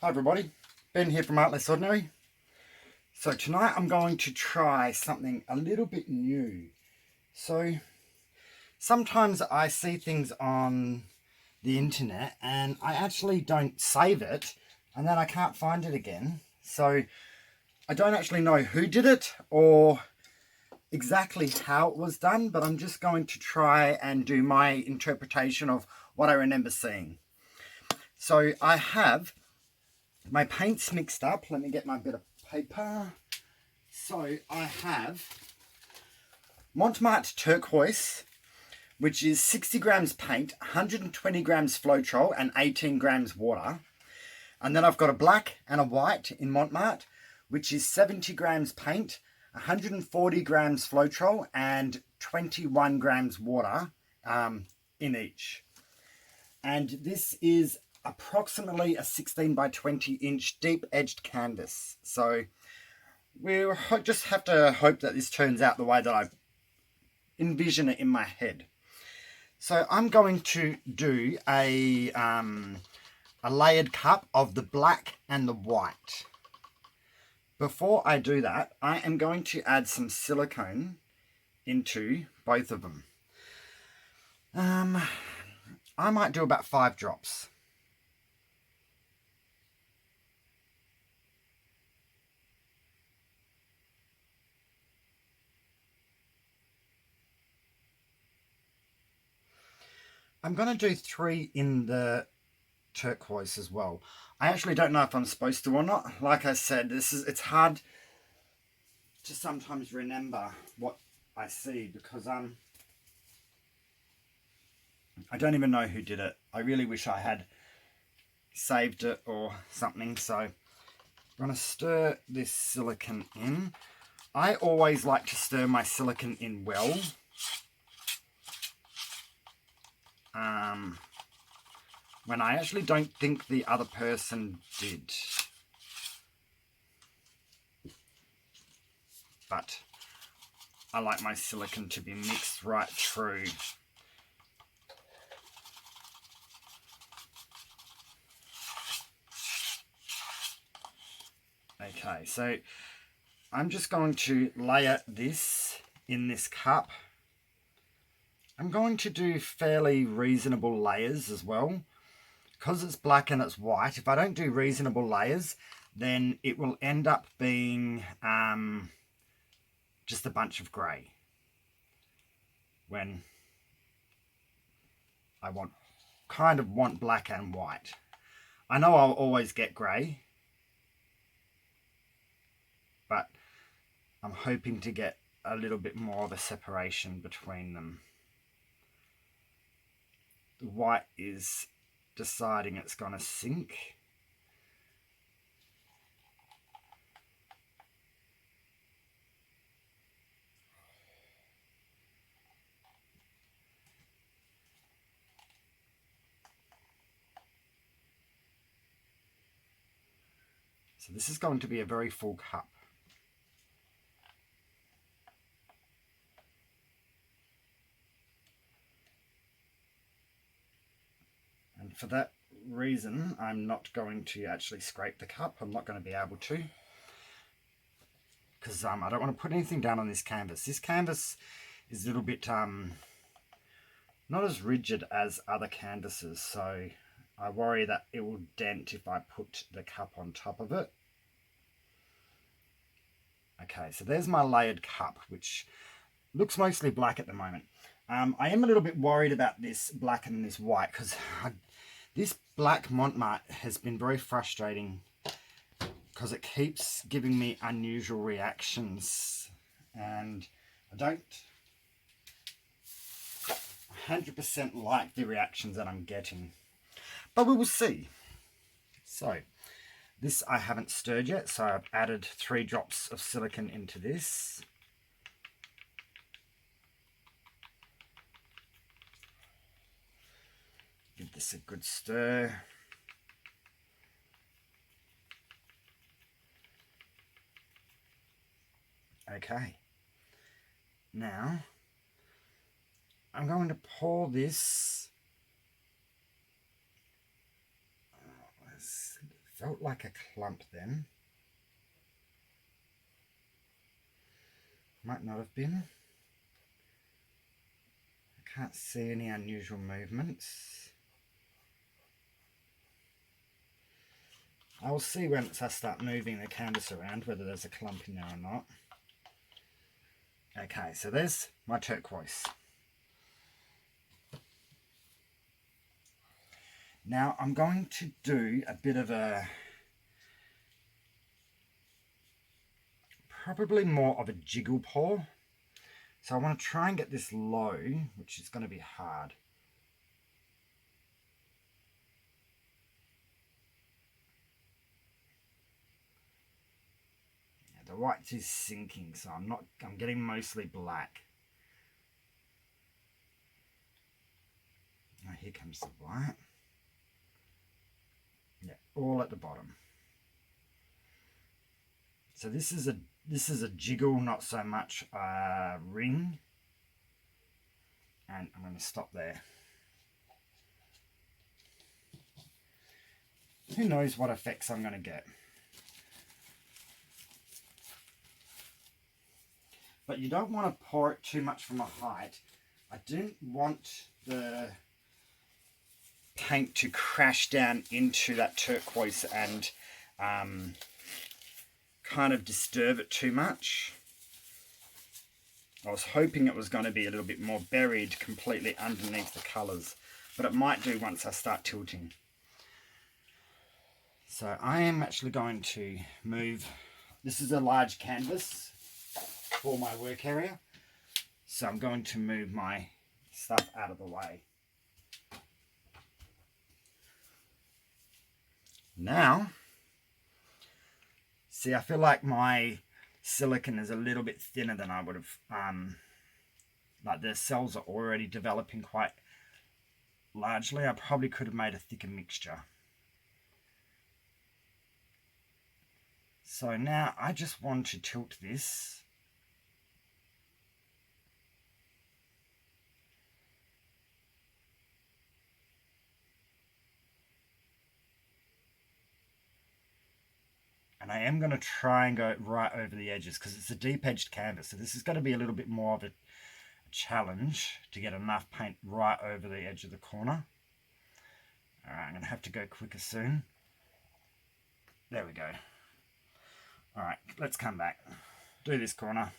Hi everybody, Ben here from Art Less Ordinary. So tonight I'm going to try something a little bit new. So sometimes I see things on the internet and I actually don't save it and then I can't find it again. So I don't actually know who did it or exactly how it was done, but I'm just going to try and do my interpretation of what I remember seeing. So I have my paints mixed up. Let me get my bit of paper. So I have marte turquoise, which is 60 grams paint, 120 grams floetrol, and 18 grams water. And then I've got a black and a white in marte, which is 70 grams paint, 140 grams floetrol, and 21 grams water in each. And this is approximately a 16 by 20 inch deep edged canvas. So we'll just have to hope that this turns out the way that I envision it in my head. So I'm going to do a layered cup of the black and the white. Before I do that, I am going to add some silicone into both of them. I might do about 5 drops. I'm going to do 3 in the turquoise as well. I actually don't know if I'm supposed to or not. Like I said, it's hard to sometimes remember what I see because I don't even know who did it. I really wish I had saved it or something. So I'm going to stir this silicone in. I always like to stir my silicone in well. When I actually don't think the other person did. But I like my silicone to be mixed right through. Okay, so I'm just going to layer this in this cup. I'm going to do fairly reasonable layers as well. Because it's black and it's white, if I don't do reasonable layers, then it will end up being just a bunch of grey. When I kind of want black and white. I know I'll always get grey, but I'm hoping to get a little bit more of a separation between them. The white is deciding it's going to sink. So this is going to be a very full cup. And for that reason, I'm not going to actually scrape the cup. I'm not going to be able to. Because I don't want to put anything down on this canvas. This canvas is a little bit not as rigid as other canvases. So I worry that it will dent if I put the cup on top of it. Okay, so there's my layered cup, which looks mostly black at the moment. I am a little bit worried about this black and this white because this black mont has been very frustrating because it keeps giving me unusual reactions and I don't 100% like the reactions that I'm getting. But we will see. So this I haven't stirred yet, so I've added 3 drops of silicone into this. Give this a good stir. Okay. Now, I'm going to pour this felt like a clump then. Might not have been. I can't see any unusual movements. I'll see once I start moving the canvas around whether there's a clump in there or not. Okay, so there's my turquoise. Now I'm going to do a bit of a, probably more of a jiggle pour. So I want to try and get this low, which is going to be hard. Yeah, the white is sinking, so I'm getting mostly black. Now here comes the white. Yeah, all at the bottom. So this is a jiggle, not so much a ring. And I'm going to stop there. Who knows what effects I'm going to get. But you don't want to pour it too much from a height. I don't want the paint to crash down into that turquoise and kind of disturb it too much. I was hoping it was going to be a little bit more buried completely underneath the colours, but it might do once I start tilting. So I am actually going to move, this is a large canvas for my work area, so I'm going to move my stuff out of the way. Now, see, I feel like my silicone is a little bit thinner than I would have, like the cells are already developing quite largely. I probably could have made a thicker mixture. So now I just want to tilt this. And I am going to try and go right over the edges because it's a deep edged canvas. So this is going to be a little bit more of a challenge to get enough paint right over the edge of the corner. All right, I'm going to have to go quicker soon. There we go. All right, let's come back. Do this corner.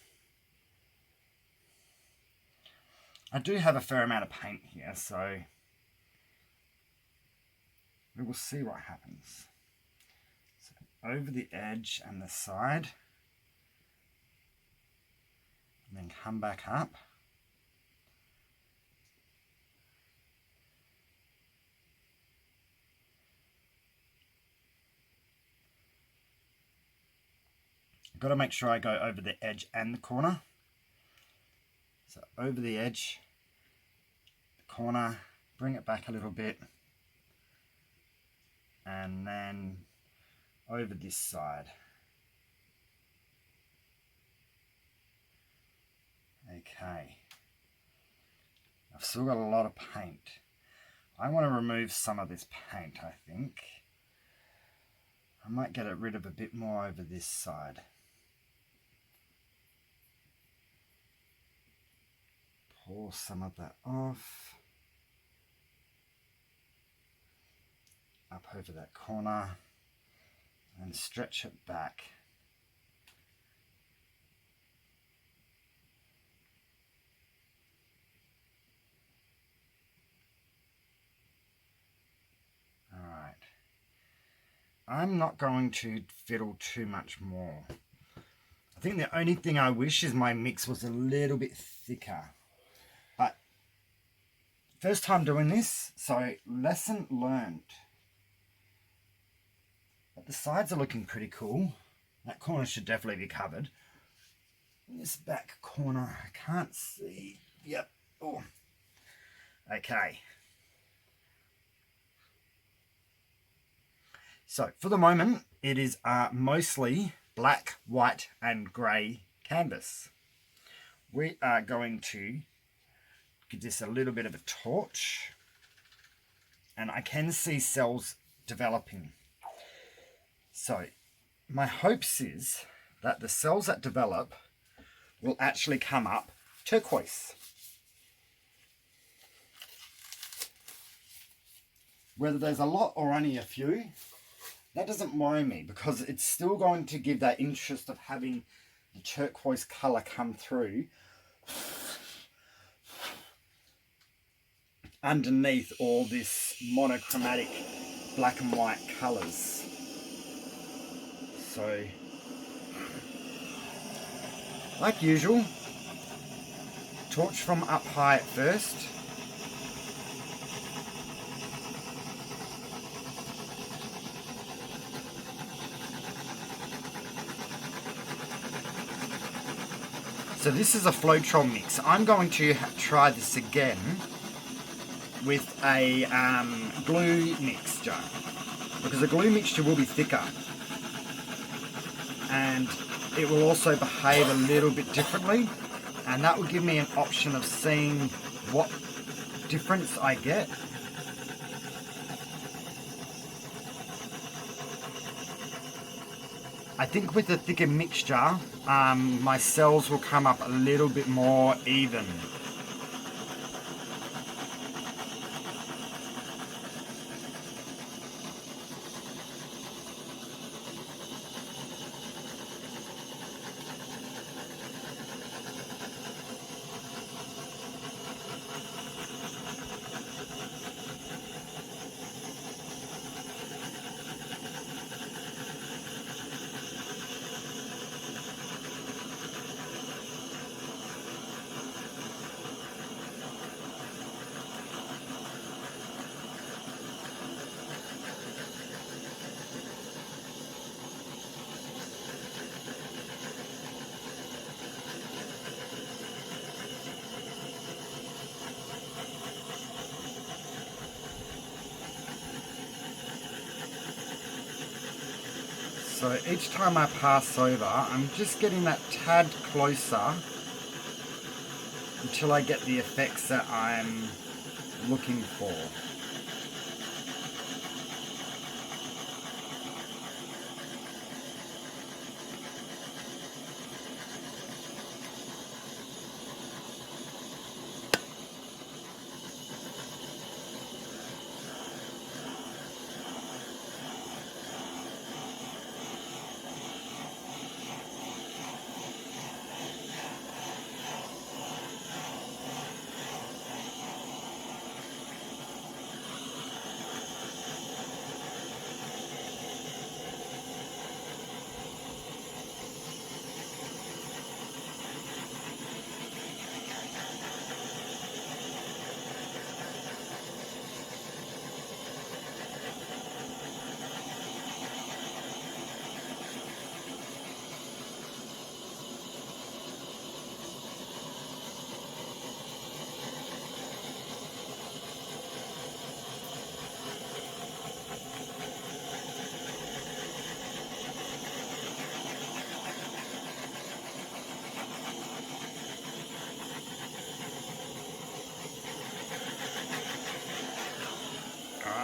I do have a fair amount of paint here, so we will see what happens. Over the edge and the side, and then come back up. I've got to make sure I go over the edge and the corner. So over the edge, the corner, bring it back a little bit, and then over this side. Okay. I've still got a lot of paint. I want to remove some of this paint, I think. I might get rid of a bit more over this side. Pour some of that off. Up over that corner. And stretch it back. All right. I'm not going to fiddle too much more. I think the only thing I wish is my mix was a little bit thicker. But first time doing this, so lesson learned. But the sides are looking pretty cool. That corner should definitely be covered. This back corner, I can't see. Yep. Oh. Okay. So for the moment, it is mostly black, white, and grey canvas. We are going to give this a little bit of a torch. And I can see cells developing. So my hopes is that the cells that develop will actually come up turquoise. Whether there's a lot or only a few, that doesn't worry me, because it's still going to give that interest of having the turquoise colour come through underneath all this monochromatic black and white colours. So, like usual, torch from up high at first. So this is a floetrol mix. I'm going to try this again with a glue mixture, because the glue mixture will be thicker and it will also behave a little bit differently, and that will give me an option of seeing what difference I get. I think with the thicker mixture, my cells will come up a little bit more even. So each time I pass over, I'm just getting that tad closer until I get the effects that I'm looking for.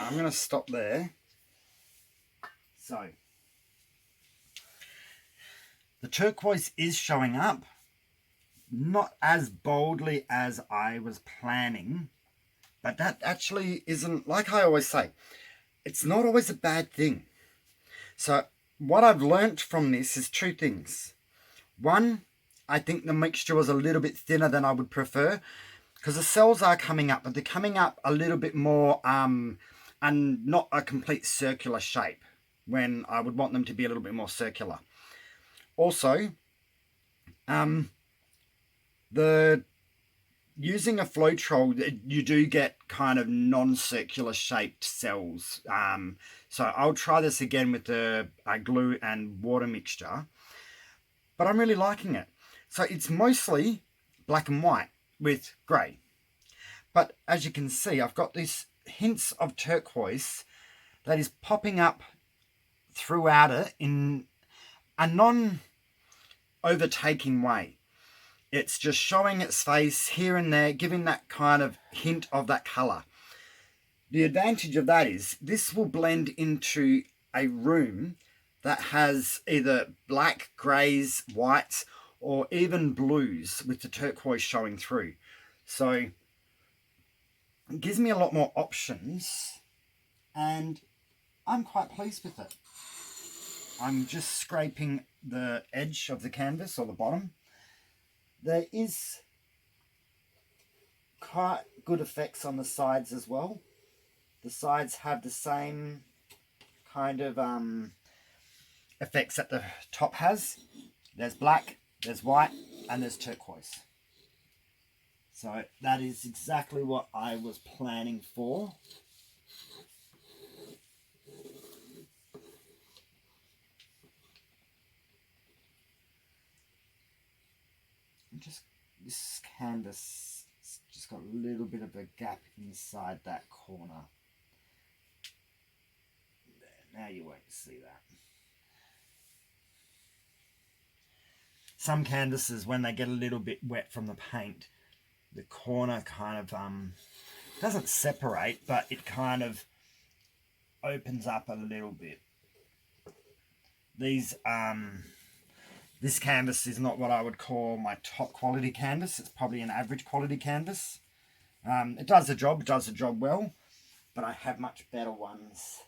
I'm going to stop there. So, the turquoise is showing up, not as boldly as I was planning, but that actually isn't, like I always say, it's not always a bad thing. So, what I've learnt from this is two things. One, I think the mixture was a little bit thinner than I would prefer, because the cells are coming up, but they're coming up a little bit more and not a complete circular shape, when I would want them to be a little bit more circular. Also, using a floetrol, you do get kind of non-circular shaped cells. So I'll try this again with the glue and water mixture, but I'm really liking it. So it's mostly black and white with grey, but as you can see, I've got these hints of turquoise that is popping up throughout it in a non-overtaking way. It's just showing its face here and there, giving that kind of hint of that colour. The advantage of that is this will blend into a room that has either black, greys, whites, or even blues with the turquoise showing through. So it gives me a lot more options, and I'm quite pleased with it. I'm just scraping the edge of the canvas, or the bottom. There is quite good effects on the sides as well. The sides have the same kind of effects that the top has. There's black, there's white, and there's turquoise. So that is exactly what I was planning for. Just this canvas has just got a little bit of a gap inside that corner. There, now you won't see that. Some canvases, when they get a little bit wet from the paint, the corner kind of doesn't separate, but it kind of opens up a little bit. These this canvas is not what I would call my top quality canvas. It's probably an average quality canvas. It does the job well, but I have much better ones.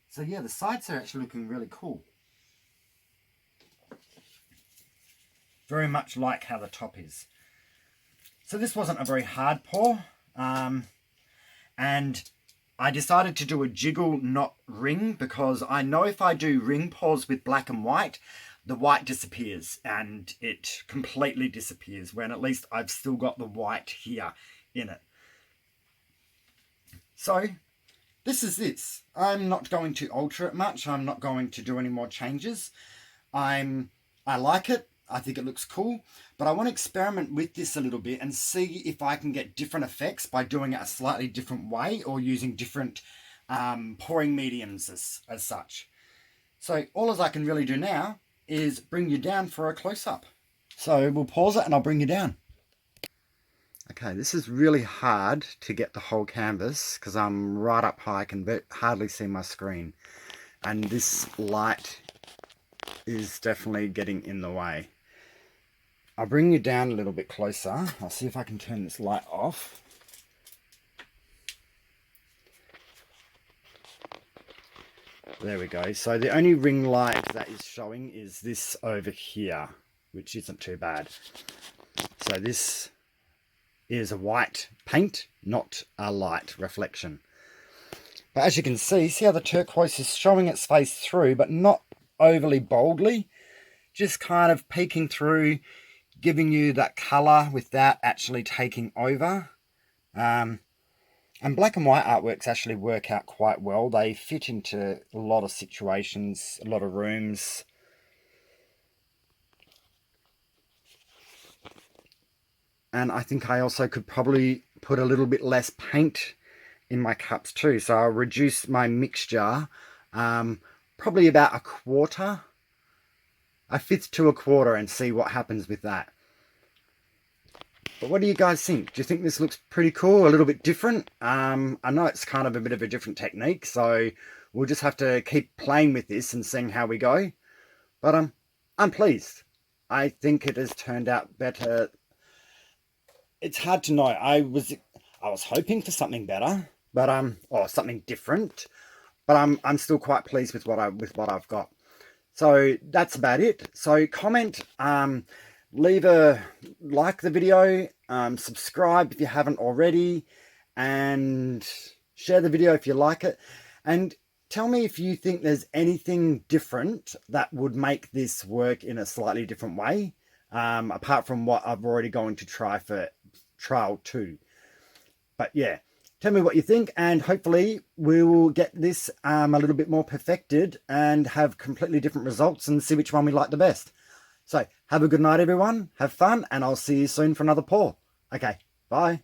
So yeah, the sides are actually looking really cool. Very much like how the top is. So this wasn't a very hard pour, and I decided to do a jiggle, not ring, because I know if I do ring pours with black and white, the white disappears and it completely disappears, when at least I've still got the white here in it. So this is this. I'm not going to alter it much. I'm not going to do any more changes. I like it. I think it looks cool, but I want to experiment with this a little bit and see if I can get different effects by doing it a slightly different way, or using different pouring mediums as such. So all as I can really do now is bring you down for a close-up. So we'll pause it and I'll bring you down. Okay, this is really hard to get the whole canvas because I'm right up high, I can hardly see my screen. And this light is definitely getting in the way. I'll bring you down a little bit closer. I'll see if I can turn this light off. There we go. So the only ring light that is showing is this over here, which isn't too bad. So this is a white paint, not a light reflection. But as you can see how the turquoise is showing its face through, but not overly boldly, just kind of peeking through, giving you that colour without actually taking over. And black and white artworks actually work out quite well. They fit into a lot of situations, a lot of rooms. And I think I also could probably put a little bit less paint in my cups too. So I'll reduce my mixture, probably about a quarter, a fifth to a quarter, and see what happens with that. But what do you guys think? Do you think this looks pretty cool? A little bit different? I know it's kind of a bit of a different technique, so we'll just have to keep playing with this and seeing how we go. But I'm pleased. I think it has turned out better. It's hard to know. I was hoping for something better, but or something different. But I'm still quite pleased with what I've got. So that's about it. So comment, leave a like the video, subscribe if you haven't already, and share the video if you like it. And tell me if you think there's anything different that would make this work in a slightly different way, apart from what I've already going to try for trial 2. But yeah, tell me what you think, and hopefully we will get this a little bit more perfected and have completely different results and see which one we like the best. So have a good night, everyone. Have fun, and I'll see you soon for another pour. Okay, bye.